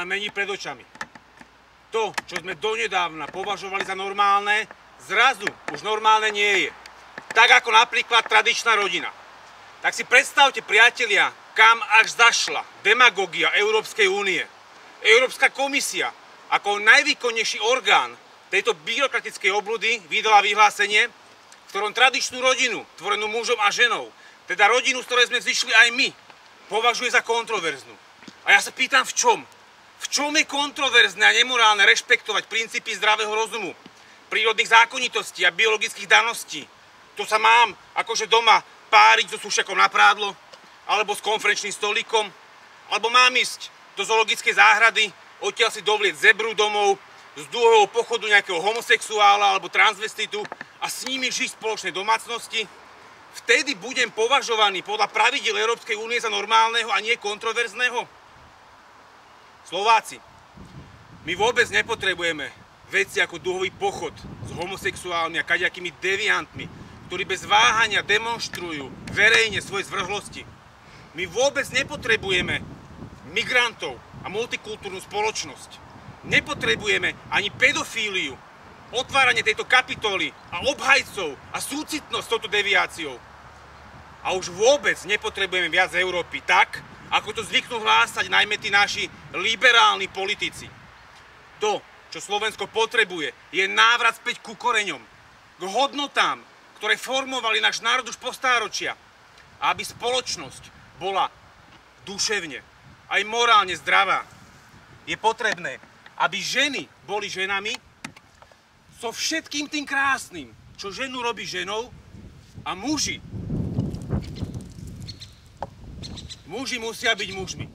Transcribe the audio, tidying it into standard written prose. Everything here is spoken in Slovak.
nám mení pred očami. To, čo sme donedávna považovali za normálne, zrazu už normálne nie je. Tak ako napríklad tradičná rodina. Tak si predstavte, priatelia, kam až zašla demagógia Európskej únie. Európska komisia ako najvýkonnejší orgán tejto byrokratickej obludy vydala vyhlásenie, v ktorom tradičnú rodinu, tvorenú mužom a ženou, teda rodinu, z ktorej sme zišli aj my, považuje za kontroverznú. A ja sa pýtam, v čom? V čom je kontroverzné a nemorálne rešpektovať princípy zdravého rozumu, prírodných zákonitostí a biologických daností? To sa mám akože doma páriť so sušiakom na prádlo, alebo s konferenčným stolíkom, alebo mám ísť do zoologickej záhrady, odtiaľ si dovlieť zebru domov, z dlhého pochodu nejakého homosexuála alebo transvestitu a s nimi žiť v spoločnej domácnosti? Vtedy budem považovaný podľa pravidiel Európskej únie za normálneho a nie kontroverzného? Slováci, my vôbec nepotrebujeme veci ako duhový pochod s homosexuálmi a kadejakými deviantmi, ktorí bez váhania demonštrujú verejne svoje zvrhlosti. My vôbec nepotrebujeme migrantov a multikultúrnu spoločnosť. Nepotrebujeme ani pedofíliu, otváranie tejto kapitoly a obhajcov a súcitnosť s touto deviáciou. A už vôbec nepotrebujeme viac Európy tak, ako to zvyknú hlásať najmä tí naši liberálni politici. To, čo Slovensko potrebuje, je návrat späť ku koreňom, k hodnotám, ktoré formovali náš národ už po stáročia. A aby spoločnosť bola duševne, aj morálne zdravá, je potrebné, aby ženy boli ženami so všetkým tým krásnym, čo ženu robí ženou, a muži musia byť mužmi.